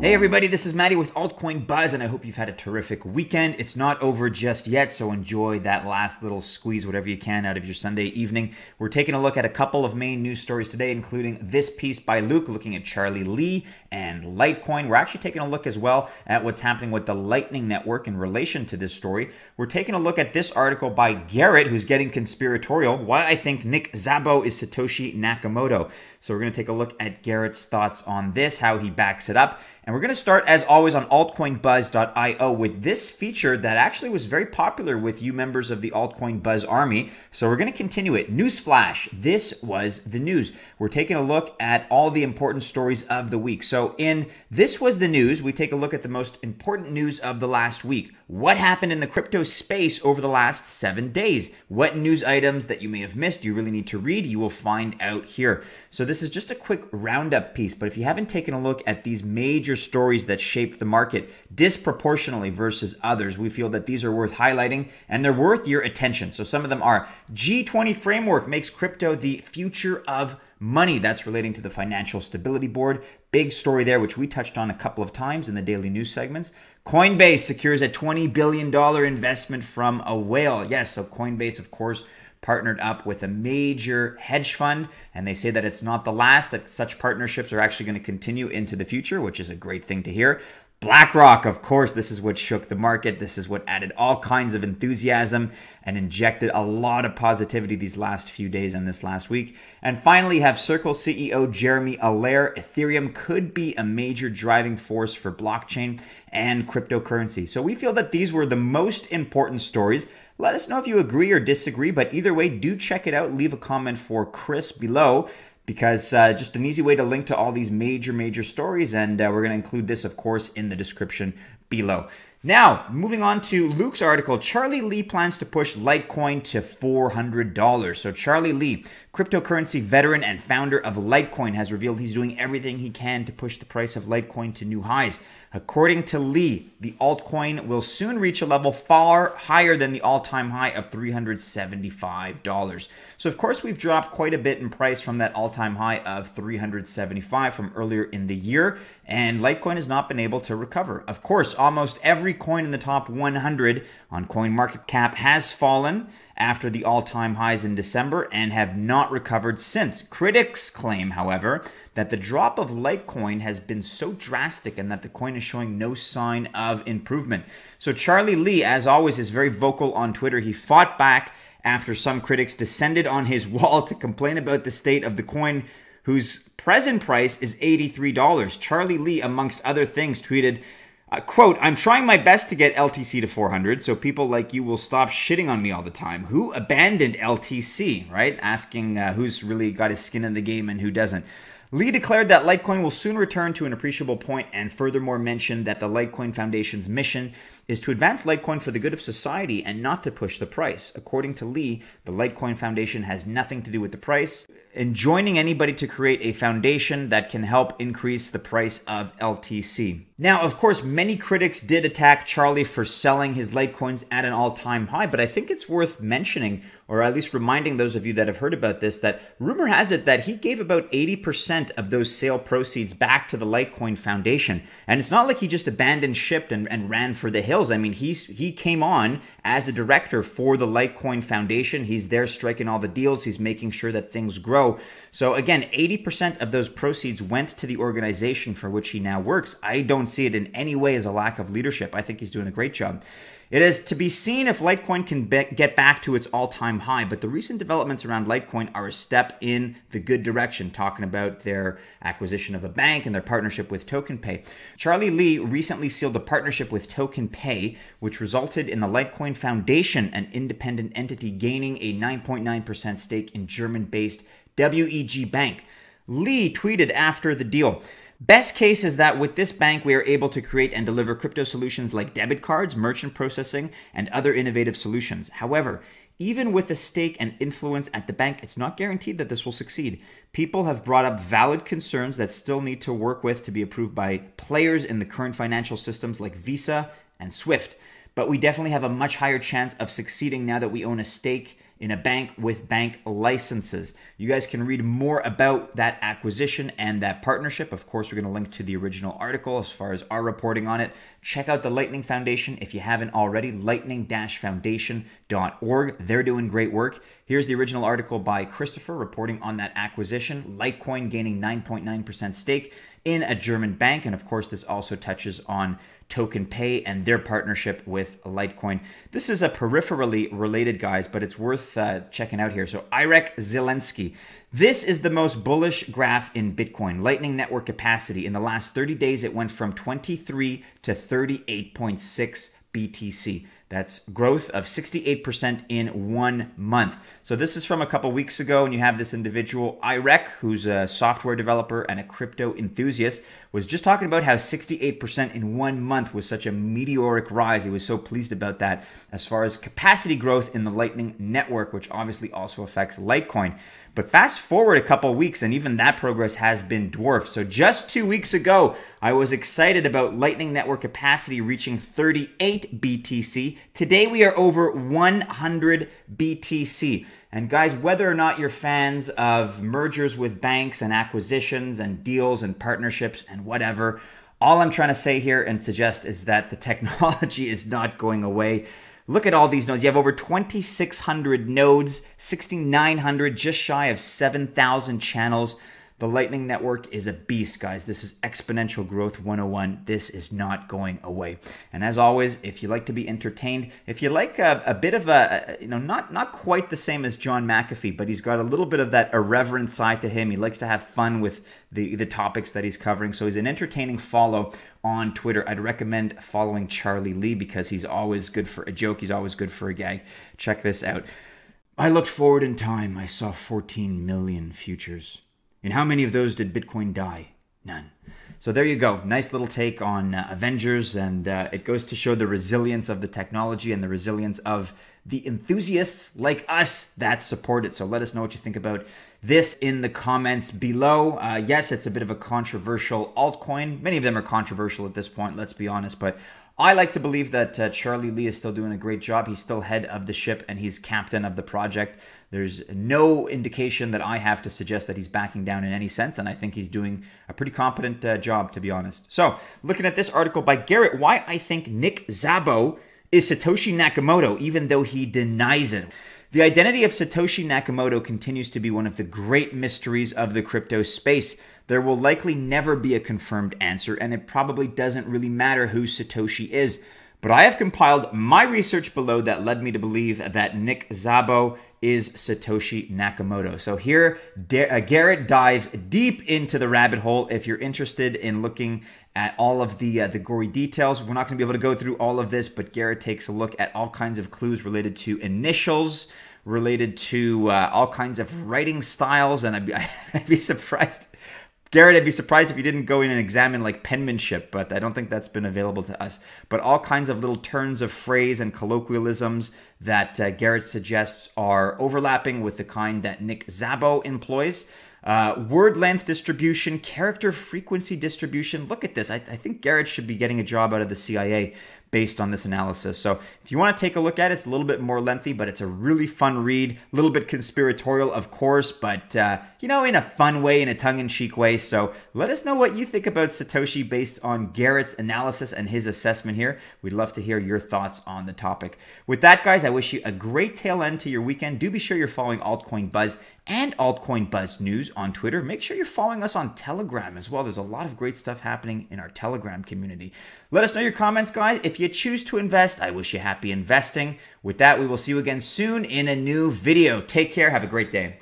Hey everybody, this is Mattie with Altcoin Buzz, and I hope you've had a terrific weekend. It's not over just yet, so enjoy that last little squeeze, whatever you can, out of your Sunday evening. We're taking a look at a couple of main news stories today, including this piece by Luke looking at Charlie Lee and Litecoin. We're actually taking a look as well at what's happening with the Lightning Network in relation to this story. We're taking a look at this article by Garrett, who's getting conspiratorial, why I think Nick Szabo is Satoshi Nakamoto. So we're going to take a look at Garrett's thoughts on this, how he backs it up. And we're going to start, as always, on altcoinbuzz.io with this feature that actually was very popular with you members of the Altcoin Buzz Army. So we're going to continue it. Newsflash. This was the news. We're taking a look at all the important stories of the week. So in This Was the News, we take a look at the most important news of the last week. What happened in the crypto space over the last 7 days? What news items that you may have missed you really need to read? You will find out here. So this is just a quick roundup piece, but if you haven't taken a look at these major stories that shaped the market disproportionately versus others, we feel that these are worth highlighting and they're worth your attention. So some of them are: G20 framework makes crypto the future of money. That's relating to the Financial Stability Board. Big story there, which we touched on a couple of times in the daily news segments. Coinbase secures a $20 billion investment from a whale. Yes, so Coinbase, of course, partnered up with a major hedge fund, and they say that it's not the last, that such partnerships are actually going to continue into the future, which is a great thing to hear. BlackRock, of course, this is what shook the market. This is what added all kinds of enthusiasm and injected a lot of positivity these last few days and this last week. And finally, you have Circle CEO Jeremy Allaire. Ethereum could be a major driving force for blockchain and cryptocurrency. So we feel that these were the most important stories. Let us know if you agree or disagree, but either way, do check it out. Leave a comment for Chris below, because just an easy way to link to all these major stories. And we're going to include this, of course, in the description below. Now, moving on to Luke's article, Charlie Lee plans to push Litecoin to $400. So Charlie Lee, cryptocurrency veteran and founder of Litecoin, has revealed he's doing everything he can to push the price of Litecoin to new highs. According to Lee, the altcoin will soon reach a level far higher than the all-time high of $375. So of course, we've dropped quite a bit in price from that all-time high of $375 from earlier in the year, and Litecoin has not been able to recover. Of course, almost every coin in the top 100 on CoinMarketCap has fallen after the all-time highs in December and have not recovered since. Critics claim, however, that the drop of Litecoin has been so drastic and that the coin is showing no sign of improvement. So Charlie Lee, as always, is very vocal on Twitter. He fought back after some critics descended on his wall to complain about the state of the coin, whose present price is $83. Charlie Lee, amongst other things, tweeted, quote, "I'm trying my best to get LTC to 400 so people like you will stop shitting on me all the time. Who abandoned LTC?" Right? Asking who's really got his skin in the game and who doesn't. Lee declared that Litecoin will soon return to an appreciable point, and furthermore mentioned that the Litecoin Foundation's mission is to advance Litecoin for the good of society and not to push the price. According to Lee, the Litecoin Foundation has nothing to do with the price, enjoining anybody to create a foundation that can help increase the price of LTC. Now, of course, many critics did attack Charlie for selling his Litecoins at an all-time high, but I think it's worth mentioning, or at least reminding those of you that have heard about this, that rumor has it that he gave about 80% of those sale proceeds back to the Litecoin Foundation. And it's not like he just abandoned ship and ran for the hills. I mean, he came on as a director for the Litecoin Foundation. He's there striking all the deals. He's making sure that things grow. So again, 80% of those proceeds went to the organization for which he now works. I don't see it in any way as a lack of leadership. I think he's doing a great job. It is to be seen if Litecoin can get back to its all-time high, but the recent developments around Litecoin are a step in the good direction, talking about their acquisition of a bank and their partnership with TokenPay. Charlie Lee recently sealed a partnership with TokenPay, which resulted in the Litecoin Foundation, an independent entity, gaining a 9.9% stake in German-based WEG Bank. Lee tweeted after the deal, "Best case is that with this bank, we are able to create and deliver crypto solutions like debit cards, merchant processing, and other innovative solutions. However, even with a stake and influence at the bank, it's not guaranteed that this will succeed. People have brought up valid concerns that still need to work with to be approved by players in the current financial systems like Visa and Swift. But we definitely have a much higher chance of succeeding now that we own a stake in a bank with bank licenses. You guys can read more about that acquisition and that partnership. Of course, we're going to link to the original article as far as our reporting on it. Check out the Lightning Foundation if you haven't already, lightning-foundation.org. They're doing great work. Here's the original article by Christopher reporting on that acquisition. Litecoin gaining 9.9% stake in a German bank. And of course, this also touches on Token Pay and their partnership with Litecoin. This is a peripherally related, guys, but it's worth checking out here. So Irek Zelensky. This is the most bullish graph in Bitcoin. Lightning Network capacity. In the last 30 days, it went from 23 to 38.6 BTC. That's growth of 68% in 1 month. So this is from a couple weeks ago, and you have this individual, Irek, who's a software developer and a crypto enthusiast, was just talking about how 68% in 1 month was such a meteoric rise. He was so pleased about that as far as capacity growth in the Lightning Network, which obviously also affects Litecoin. But fast forward a couple weeks, and even that progress has been dwarfed. So just 2 weeks ago, I was excited about Lightning Network capacity reaching 38 BTC. Today, we are over 100 BTC. And guys, whether or not you're fans of mergers with banks and acquisitions and deals and partnerships and whatever, all I'm trying to say here and suggest is that the technology is not going away. Look at all these nodes. You have over 2,600 nodes, 6,900, just shy of 7,000 channels. The Lightning Network is a beast, guys. This is exponential growth 101. This is not going away. And as always, if you like to be entertained, if you like a bit of a, not quite the same as John McAfee, but he's got a little bit of that irreverent side to him. He likes to have fun with the topics that he's covering. So he's an entertaining follow on Twitter. I'd recommend following Charlie Lee because he's always good for a joke. He's always good for a gag. Check this out. I looked forward in time. I saw 14 million futures. And how many of those did Bitcoin die? None. So there you go. Nice little take on Avengers, and it goes to show the resilience of the technology and the resilience of the enthusiasts like us that support it. So let us know what you think about this in the comments below. Yes, it's a bit of a controversial altcoin. Many of them are controversial at this point, let's be honest, but I like to believe that Charlie Lee is still doing a great job. He's still head of the ship and he's captain of the project. There's no indication that I have to suggest that he's backing down in any sense, and I think he's doing a pretty competent job, to be honest. So, looking at this article by Garrett, why I think Nick Szabo is Satoshi Nakamoto, even though he denies it. The identity of Satoshi Nakamoto continues to be one of the great mysteries of the crypto space. There will likely never be a confirmed answer, and it probably doesn't really matter who Satoshi is. But I have compiled my research below that led me to believe that Nick Szabo is Satoshi Nakamoto. So here, Garrett dives deep into the rabbit hole. If you're interested in looking at all of the gory details, we're not going to be able to go through all of this, but Garrett takes a look at all kinds of clues related to initials, related to all kinds of writing styles, and I'd be surprised. Garrett, I'd be surprised if you didn't go in and examine like penmanship, but I don't think that's been available to us. But all kinds of little turns of phrase and colloquialisms that Garrett suggests are overlapping with the kind that Nick Szabo employs. Word length distribution, character frequency distribution. Look at this. I think Garrett should be getting a job out of the CIA based on this analysis. So if you want to take a look at it, it's a little bit more lengthy, but it's a really fun read. A little bit conspiratorial, of course, but, in a fun way, in a tongue-in-cheek way. So let us know what you think about Satoshi based on Garrett's analysis and his assessment here. We'd love to hear your thoughts on the topic. With that, guys, I wish you a great tail end to your weekend. Do be sure you're following Altcoin Buzz and Altcoin Buzz News on Twitter. Make sure you're following us on Telegram as well. There's a lot of great stuff happening in our Telegram community. Let us know your comments, guys. If you choose to invest, I wish you happy investing. With that, we will see you again soon in a new video. Take care. Have a great day.